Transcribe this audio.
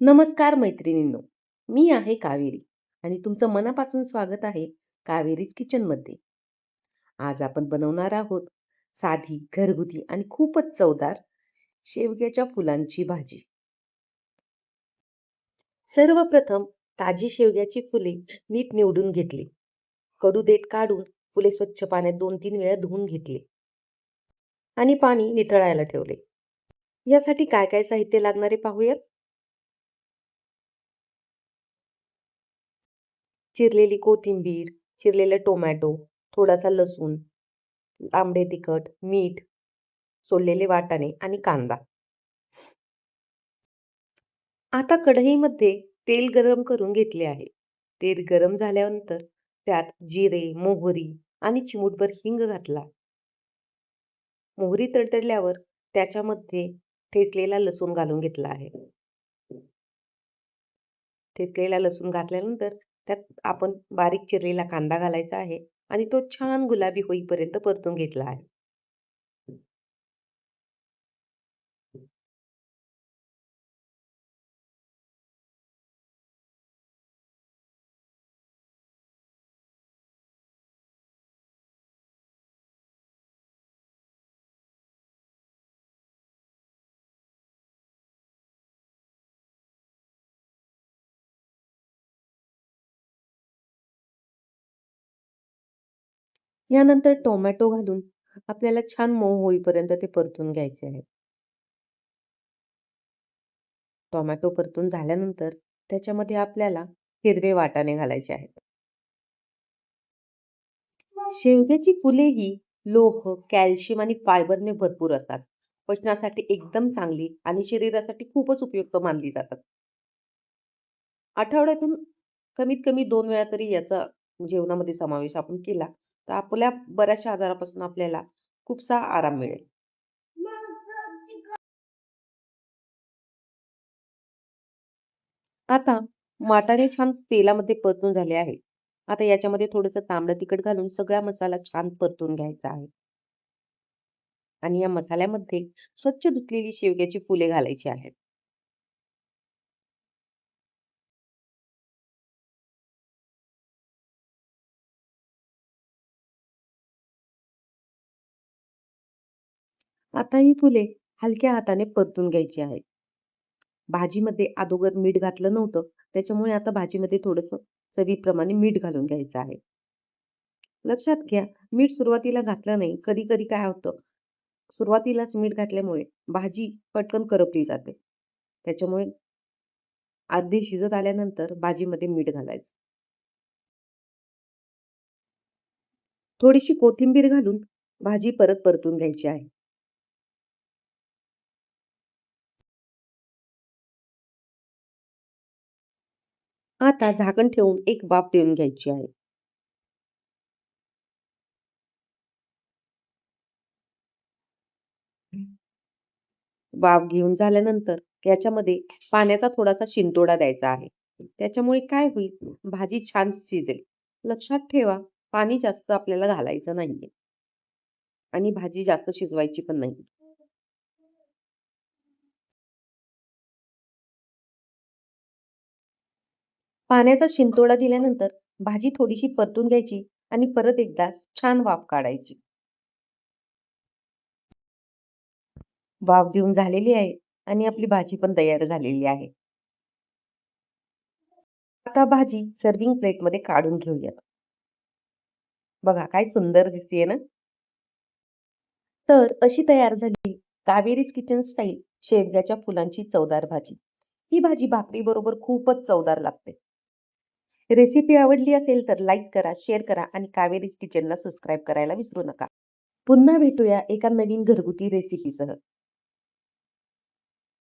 नमस्कार मैत्रिणींनो, मी आहे कावेरी आणि तुमचं मनापासून स्वागत आहे कावेरीज किचन मध्ये. आज आपण बनवणार आहोत साधी, घरगुती आणि खूपच चवदार शेवग्याच्या फुलांची भाजी. सर्वप्रथम ताजी शेवग्याची फुले नीट निवडून घेतली. कडू देठ काढून फुले स्वच्छ पाण्यात 2-3 वेळा धुवून घेतले आणि पाणी निथळायला ठेवले. यासाठी काय काय साहित्य लागणारे पाहूयात. चिरलेली कोथिंबीर, चिरलेले टोमॅटो, थोडासा लसूण, आंबे तिखट, मीठ, सोललेले वाटाणे आणि कांदा. आता कढईमध्ये तेल गरम करून घेतले आहे. तेल गरम झाल्यानंतर त्यात जिरे, मोहरी आणि चिमूटभर हिंग घातला. मोहरी तडतडल्यावर त्याच्यामध्ये ठेचलेला लसूण घालून घेतला आहे. ठेचलेला लसूण घातल्यानंतर त्यात आपण बारीक चिरलेला कांदा घालायचा आहे आणि तो छान गुलाबी होईपर्यंत परतून घेतला आहे. यानंतर टोमॅटो घालून आपल्याला छान मऊ होईपर्यंत ते परतून घ्यायचे आहे. टोमॅटो परतून झाल्यानंतर त्याच्यामध्ये आपल्याला हिरवे वाटाणे घालायचे आहेत. शेवग्याची फुले ही लोह, कॅल्शियम आणि फायबरने भरपूर असतात. पचनासाठी एकदम चांगली आणि शरीरासाठी खूपच उपयुक्त मानली जातात. आठवड्यातून कमीत कमी 2 वेळा तरी याचा जेवणामध्ये समावेश आपण केला, तर आपल्या बऱ्याचशा आजारापासून आपल्याला खूपसा आराम मिळेल. आता वाटाणे छान तेलामध्ये परतून झाले आहे. आता याच्यामध्ये थोडंसं तांबडं तिखट घालून सगळा मसाला छान परतून घ्यायचा आहे. आणि या मसाल्यामध्ये स्वच्छ धुतलेली शेवग्याची फुले घालायची आहेत. आता ही फुले हलक्या हाताने परतून घ्यायची आहेत. भाजीमध्ये अगोदर मीठ घातलं नव्हतं, त्याच्यामुळे आता भाजीमध्ये थोडंसं चवीप्रमाणे मीठ घालून घ्यायचं आहे. लक्षात घ्या, मीठ सुरुवातीला घातलं नाही. कधी-कधी काय होतं, सुरुवातीलाच मीठ घातल्यामुळे भाजी पटकन करपली जाते. त्याच्यामुळे अर्धी शिजत आल्यानंतर भाजीमध्ये मीठ घालायचं. थोडीशी कोथिंबीर घालून भाजी परत परतून घ्यायची आहे. आता झाकण ठेवून एक वाफ देऊन घ्यायची आहे. वाफ घेऊन झाल्यानंतर याच्यामध्ये पाण्याचा थोडासा शिंतोडा द्यायचा आहे. त्याच्यामुळे काय होईल, भाजी छान शिजेल. लक्षात ठेवा, पाणी जास्त आपल्याला घालायचं नाहीये आणि भाजी जास्त शिजवायची पण नाही. पाण्याचा शिंतोडा दिल्यानंतर भाजी थोडीशी परतून घ्यायची आणि परत एकदा छान वाफ काढायची. वाफ देऊन झालेली आहे आणि आपली भाजी पण तयार झालेली आहे. आता भाजी सर्व्हिंग प्लेटमध्ये काढून घेऊयात. बघा काय सुंदर दिसतीये ना? तर अशी तयार झाली कावेरीज किचन स्टाईल शेवग्याच्या फुलांची चवदार भाजी. ही भाजी भाकरी बरोबर खूपच चवदार लागते. रेसिपी आवडली असेल तर लाईक करा, शेअर करा आणि कावेरीज किचनला सबस्क्राईब करायला विसरू नका. पुन्हा भेटूया एका नवीन घरगुती रेसिपीसह.